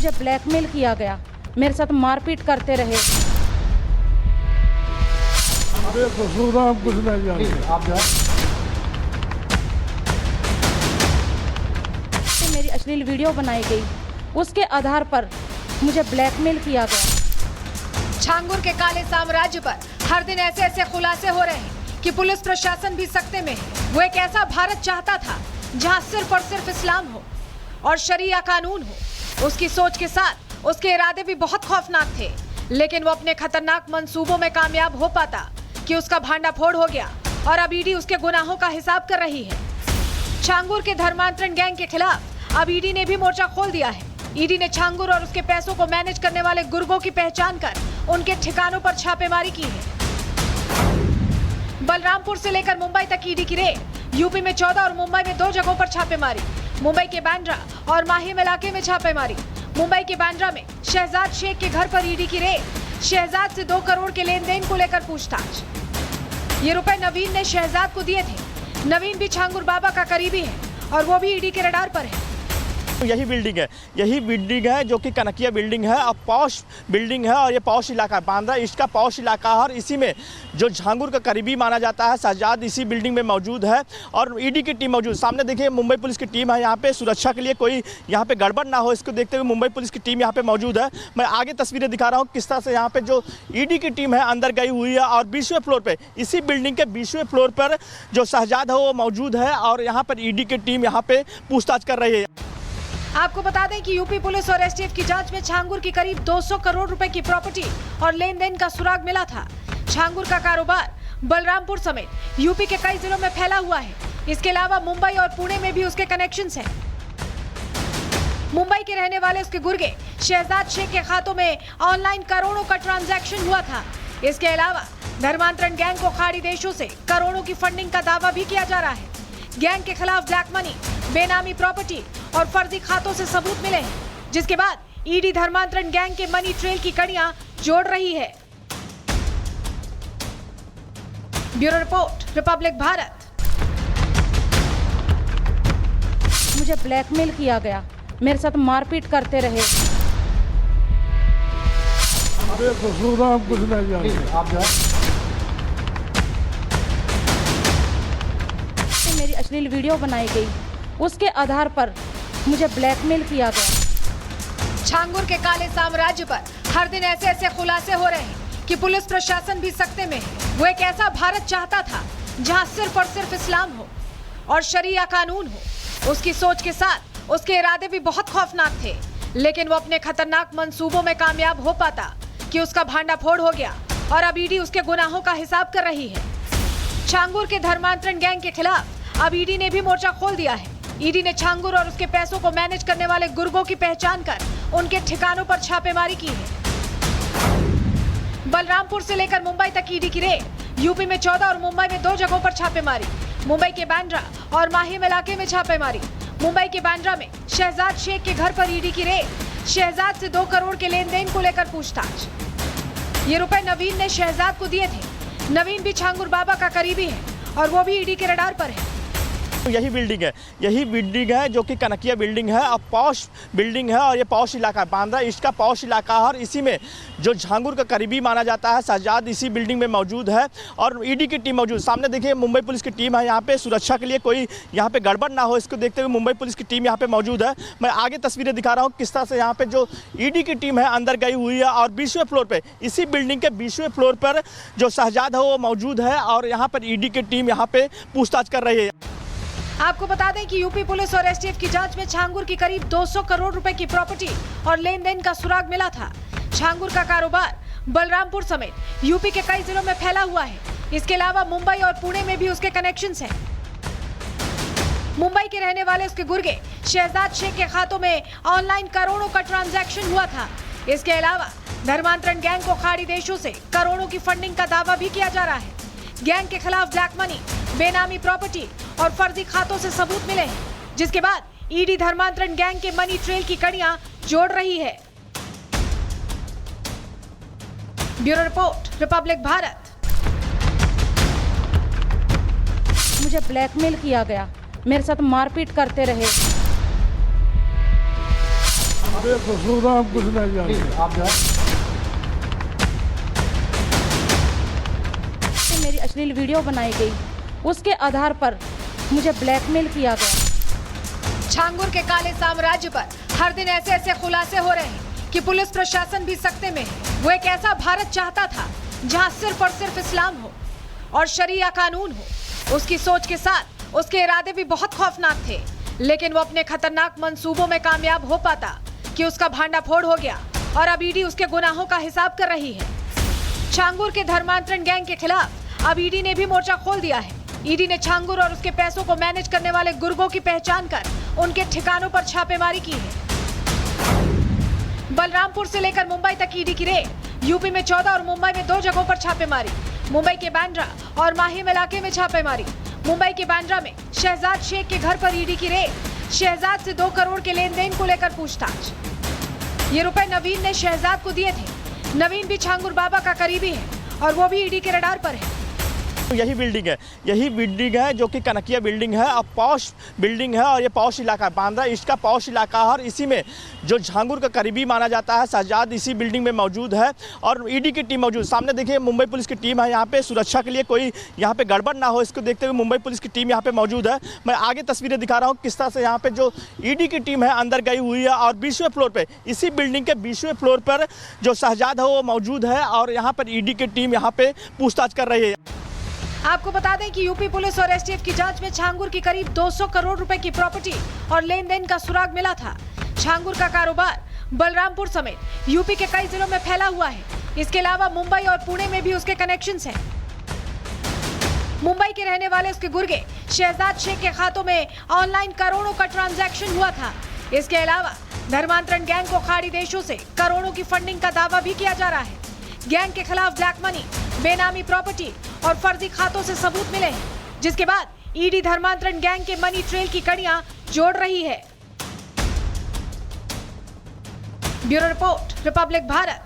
मुझे ब्लैकमेल किया गया, मेरे साथ मारपीट करते रहे। बेकसूर हम कुछ नहीं जानते। आप जो मेरी अश्लील वीडियो बनाई गई, उसके आधार पर मुझे ब्लैकमेल किया गया। छांगुर के काले साम्राज्य पर हर दिन ऐसे ऐसे खुलासे हो रहे हैं कि पुलिस प्रशासन भी सकते में है। वो एक ऐसा भारत चाहता था जहां सिर्फ और सिर्फ इस्लाम हो और शरिया कानून हो। उसकी सोच के साथ उसके इरादे भी बहुत खौफनाक थे, लेकिन वो अपने खतरनाक मंसूबों में कामयाब हो पाता कि उसका भांडाफोड़ हो गया और अब ईडी उसके गुनाहों का हिसाब कर रही है। छांगुर के धर्मांतरण गैंग के खिलाफ अब ईडी ने भी मोर्चा खोल दिया है। ईडी ने छांगुर और उसके पैसों को मैनेज करने वाले गुर्गों की पहचान कर उनके ठिकानों पर छापेमारी की है। बलरामपुर से लेकर मुंबई तक ईडी की रेड। यूपी में 14 और मुंबई में 2 जगहों पर छापेमारी। मुंबई के बांद्रा और माहिम इलाके में छापेमारी। मुंबई के बांद्रा में शहजाद शेख के घर पर ईडी की रेड। शहजाद से 2 करोड़ के लेन देन को लेकर पूछताछ। ये रुपए नवीन ने शहजाद को दिए थे। नवीन भी छांगुर बाबा का करीबी है और वो भी ईडी के रडार पर है। यही बिल्डिंग है जो कि कनकिया बिल्डिंग है और पॉश बिल्डिंग है, और ये पॉश इलाका है, बांद्रा ईस्ट का पॉश इलाका है। और इसी में जो छांगुर का करीबी माना जाता है शहजाद इसी बिल्डिंग में मौजूद है और ईडी की टीम मौजूद। सामने देखिए मुंबई पुलिस की टीम है यहाँ पे, सुरक्षा के लिए कोई यहाँ पे गड़बड़ ना हो इसको देखते हुए मुंबई पुलिस की टीम यहाँ पे मौजूद है। मैं आगे तस्वीरें दिखा रहा हूँ किस तरह से यहाँ पे जो ईडी की टीम है अंदर गई हुई है और 20वें फ्लोर पे, इसी बिल्डिंग के 20वें फ्लोर पर जो शहजाद है वो मौजूद है और यहाँ पर ईडी की टीम यहाँ पे पूछताछ कर रही है। आपको बता दें कि यूपी पुलिस और एसटीएफ की जांच में छांगुर की करीब 200 करोड़ रुपए की प्रॉपर्टी और लेन देन का सुराग मिला था। छांगुर का कारोबार बलरामपुर समेत यूपी के कई जिलों में फैला हुआ है। इसके अलावा मुंबई और पुणे में भी उसके कनेक्शंस हैं। मुंबई के रहने वाले उसके गुर्गे शहजाद शेख के खातों में ऑनलाइन करोड़ों का ट्रांजैक्शन हुआ था। इसके अलावा धर्मांतरण गैंग को खाड़ी देशों से करोड़ों की फंडिंग का दावा भी किया जा रहा है। गैंग के खिलाफ ब्लैक मनी, बेनामी प्रॉपर्टी और फर्जी खातों से सबूत मिले हैं, जिसके बाद ईडी धर्मांतरण गैंग के मनी ट्रेल की कड़ियां जोड़ रही है। Bureau report, Republic Bharat. मुझे ब्लैकमेल किया गया, मेरे साथ मारपीट करते रहे। बेकसूर हम कुछ नहीं जानते। आप जो मेरी अश्लील वीडियो बनाई गई, उसके आधार पर मुझे ब्लैकमेल किया गया। छांगुर के काले साम्राज्य पर हर दिन ऐसे ऐसे खुलासे हो रहे हैं कि पुलिस प्रशासन भी सकते में है। वो एक ऐसा भारत चाहता था जहां सिर्फ और सिर्फ इस्लाम हो और शरिया कानून हो। उसकी सोच के साथ उसके इरादे भी बहुत खौफनाक थे, लेकिन वो अपने खतरनाक मंसूबों में कामयाब हो पाता कि उसका भांडाफोड़ हो गया और अब ईडी उसके गुनाहों का हिसाब कर रही है। छांगुर के धर्मांतरण गैंग के खिलाफ अब ईडी ने भी मोर्चा खोल दिया है। ईडी ने छांगुर और उसके पैसों को मैनेज करने वाले गुर्गों की पहचान कर उनके ठिकानों पर छापेमारी की है। बलरामपुर से लेकर मुंबई तक ईडी की रेड। यूपी में 14 और मुंबई में 2 जगहों पर छापेमारी। मुंबई के बांद्रा और माहिम इलाके में छापेमारी। मुंबई के बांद्रा में शहजाद शेख के घर पर ईडी की रेड। शहजाद से 2 करोड़ के लेन देन को लेकर पूछताछ। ये रुपए नवीन ने शहजाद को दिए थे। नवीन भी छांगुर बाबा का करीबी है और वो भी ईडी के रडार पर है। यही बिल्डिंग है जो कि कनकिया बिल्डिंग है और पॉश बिल्डिंग है, और ये पॉश इलाका है, बांद्रा ईस्ट का पॉश इलाका है। और इसी में जो छांगुर का करीबी माना जाता है शहजाद इसी बिल्डिंग में मौजूद है और ईडी की टीम मौजूद। सामने देखिए मुंबई पुलिस की टीम है यहाँ पे, सुरक्षा के लिए कोई यहाँ पे गड़बड़ ना हो इसको देखते हुए मुंबई पुलिस की टीम यहाँ पे मौजूद है। मैं आगे तस्वीरें दिखा रहा हूँ किस तरह से यहाँ पे जो ईडी की टीम है अंदर गई हुई है और 20वें फ्लोर पे, इसी बिल्डिंग के 20वें फ्लोर पर जो शहजाद है वो मौजूद है और यहाँ पर ईडी की टीम यहाँ पे पूछताछ कर रही है। आपको बता दें कि यूपी पुलिस और एसटीएफ की जांच में छांगुर की करीब 200 करोड़ रुपए की प्रॉपर्टी और लेन देन का सुराग मिला था। छांगुर का कारोबार बलरामपुर समेत यूपी के कई जिलों में फैला हुआ है। इसके अलावा मुंबई और पुणे में भी उसके कनेक्शंस हैं। मुंबई के रहने वाले उसके गुर्गे शहजाद शेख के खातों में ऑनलाइन करोड़ों का ट्रांजैक्शन हुआ था। इसके अलावा धर्मांतरण गैंग को खाड़ी देशों से करोड़ों की फंडिंग का दावा भी किया जा रहा है। गैंग के खिलाफ ब्लैक मनी, बेनामी प्रॉपर्टी और फर्जी खातों से सबूत मिले हैं, जिसके बाद ईडी धर्मांतरण गैंग के मनी ट्रेल की कड़ियां जोड़ रही है। Bureau report, Republic Bharat. मुझे ब्लैकमेल किया गया, मेरे साथ मारपीट करते रहे। बेकसूर हम कुछ नहीं जानते। आप जो है मेरी अश्लील वीडियो बनाई गई, उसके आधार पर मुझे ब्लैकमेल किया गया। छांगुर के काले साम्राज्य पर हर दिन ऐसे ऐसे खुलासे हो रहे हैं कि पुलिस प्रशासन भी सकते में है। वो एक ऐसा भारत चाहता था जहां सिर्फ और सिर्फ इस्लाम हो और शरिया कानून हो। उसकी सोच के साथ उसके इरादे भी बहुत खौफनाक थे, लेकिन वो अपने खतरनाक मंसूबों में कामयाब हो पाता कि उसका भांडाफोड़ हो गया और अब ईडी उसके गुनाहों का हिसाब कर रही है। छांगुर के धर्मांतरण गैंग के खिलाफ अब ईडी ने भी मोर्चा खोल दिया है। ईडी ने छांगुर और उसके पैसों को मैनेज करने वाले गुर्गों की पहचान कर उनके ठिकानों पर छापेमारी की है। बलरामपुर से लेकर मुंबई तक ईडी की रेड। यूपी में 14 और मुंबई में 2 जगहों पर छापेमारी। मुंबई के बांद्रा और माहिम इलाके में छापेमारी। मुंबई के बांद्रा में शहजाद शेख के घर पर ईडी की रेड। शहजाद से 2 करोड़ के लेन देन को लेकर पूछताछ। ये रुपए नवीन ने शहजाद को दिए थे। नवीन भी छांगुर बाबा का करीबी है और वो भी ईडी के रडार पर है। यही बिल्डिंग है जो कि कनकिया बिल्डिंग है। अब पॉश बिल्डिंग है और ये पॉश इलाका है, बांद्रा ईस्ट का पॉश इलाका है और इसी में जो झांगुर का करीबी माना जाता है शहजाद इसी बिल्डिंग में मौजूद है और ईडी की टीम मौजूद। सामने देखिए मुंबई पुलिस की टीम है यहाँ पे, सुरक्षा के लिए कोई यहाँ पे गड़बड़ ना हो इसको देखते हुए मुंबई पुलिस की टीम यहाँ पे मौजूद है। मैं आगे तस्वीरें दिखा रहा हूँ किस तरह से यहाँ पे जो ईडी की टीम है अंदर गई हुई है और 20वें फ्लोर पे, इसी बिल्डिंग के 20वें फ्लोर पर जो शहजाद है वो मौजूद है और यहाँ पर ईडी की टीम यहाँ पे पूछताछ कर रही है। आपको बता दें कि यूपी पुलिस और एसटीएफ की जांच में छांगुर की करीब 200 करोड़ रुपए की प्रॉपर्टी और लेन देन का सुराग मिला था। छांगुर का कारोबार बलरामपुर समेत यूपी के कई जिलों में फैला हुआ है। इसके अलावा मुंबई और पुणे में भी उसके कनेक्शंस हैं। मुंबई के रहने वाले उसके गुर्गे शहजाद शेख के खातों में ऑनलाइन करोड़ों का ट्रांजैक्शन हुआ था। इसके अलावा धर्मांतरण गैंग को खाड़ी देशों से करोड़ों की फंडिंग का दावा भी किया जा रहा है। गैंग के खिलाफ ब्लैक मनी, बेनामी प्रॉपर्टी और फर्जी खातों से सबूत मिले हैं, जिसके बाद ईडी धर्मांतरण गैंग के मनी ट्रेल की कड़ियां जोड़ रही है। Bureau report, Republic Bharat.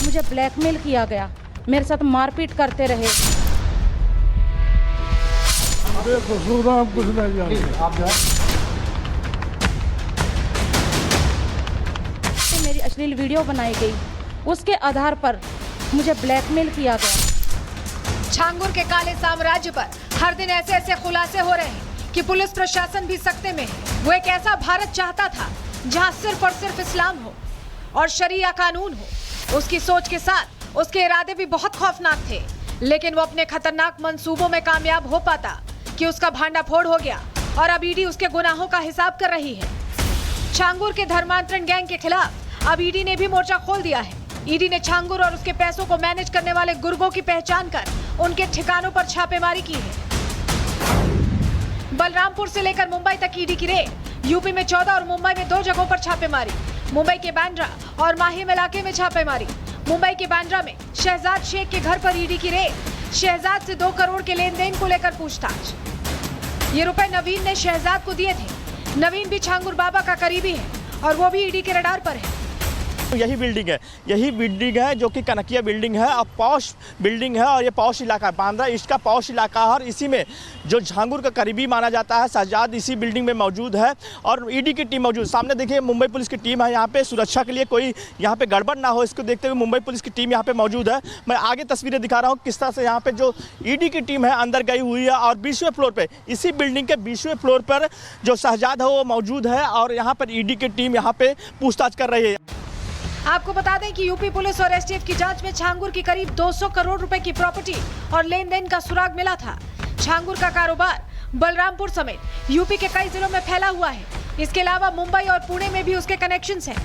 मुझे ब्लैकमेल किया गया, मेरे साथ मारपीट करते रहे। बेकसूर हम कुछ नहीं जानते। आप जो है मेरी अश्लील वीडियो बनाई गई, उसके आधार पर मुझे ब्लैकमेल किया गया। छांगुर के काले साम्राज्य पर हर दिन ऐसे ऐसे खुलासे हो रहे हैं कि पुलिस प्रशासन भी सकते में है। वो एक ऐसा भारत चाहता था जहां सिर्फ और सिर्फ इस्लाम हो और शरिया कानून हो। उसकी सोच के साथ उसके इरादे भी बहुत खौफनाक थे, लेकिन वो अपने खतरनाक मंसूबों में कामयाब हो पाता कि उसका भांडाफोड़ हो गया और अब ईडी उसके गुनाहों का हिसाब कर रही है। छांगुर के धर्मांतरण गैंग के खिलाफ अब ईडी ने भी मोर्चा खोल दिया है। ईडी ने छांगुर और उसके पैसों को मैनेज करने वाले गुर्गों की पहचान कर उनके ठिकानों पर छापेमारी की है। बलरामपुर से लेकर मुंबई तक ईडी की रेड। यूपी में 14 और मुंबई में 2 जगहों पर छापेमारी। मुंबई के बांद्रा और माहिम इलाके में छापेमारी। मुंबई के बांद्रा में शहजाद शेख के घर पर ईडी की रेड। शहजाद से 2 करोड़ के लेन देन को लेकर पूछताछ। ये रुपए नवीन ने शहजाद को दिए थे। नवीन भी छांगुर बाबा का करीबी है और वो भी ईडी के रडार पर है। यही बिल्डिंग है जो कि कनकिया बिल्डिंग है। अब पॉश बिल्डिंग है और ये पॉश इलाका है, बांद्रा ईस्ट का पॉश इलाका है और इसी में जो झांगुर का करीबी माना जाता है शहजाद इसी बिल्डिंग में मौजूद है और ईडी की टीम मौजूद। सामने देखिए मुंबई पुलिस की टीम है यहाँ पे, सुरक्षा के लिए कोई यहाँ पे गड़बड़ ना हो इसको देखते हुए मुंबई पुलिस की टीम यहाँ पे मौजूद है। मैं आगे तस्वीरें दिखा रहा हूँ किस तरह से यहाँ पे जो ईडी की टीम है अंदर गई हुई है और 20वें फ्लोर पे, इसी बिल्डिंग के 20वें फ्लोर पर जो शहजाद है वो मौजूद है और यहाँ पर ईडी की टीम यहाँ पे पूछताछ कर रही है। आपको बता दें कि यूपी पुलिस और एसटीएफ की जांच में छांगुर की करीब 200 करोड़ रुपए की प्रॉपर्टी और लेन देन का सुराग मिला था। छांगुर का कारोबार बलरामपुर समेत यूपी के कई जिलों में फैला हुआ है। इसके अलावा मुंबई और पुणे में भी उसके कनेक्शंस हैं।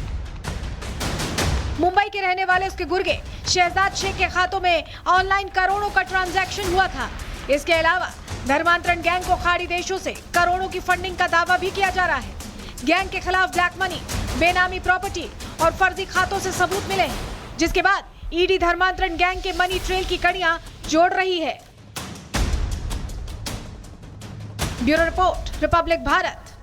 मुंबई के रहने वाले उसके गुर्गे शहजाद शेख के खातों में ऑनलाइन करोड़ों का ट्रांजैक्शन हुआ था। इसके अलावा धर्मांतरण गैंग को खाड़ी देशों से करोड़ों की फंडिंग का दावा भी किया जा रहा है। गैंग के खिलाफ ब्लैक मनी, बेनामी प्रॉपर्टी और फर्जी खातों से सबूत मिले हैं, जिसके बाद ईडी धर्मांतरण गैंग के मनी ट्रेल की कड़ियां जोड़ रही है। Bureau report, Republic Bharat.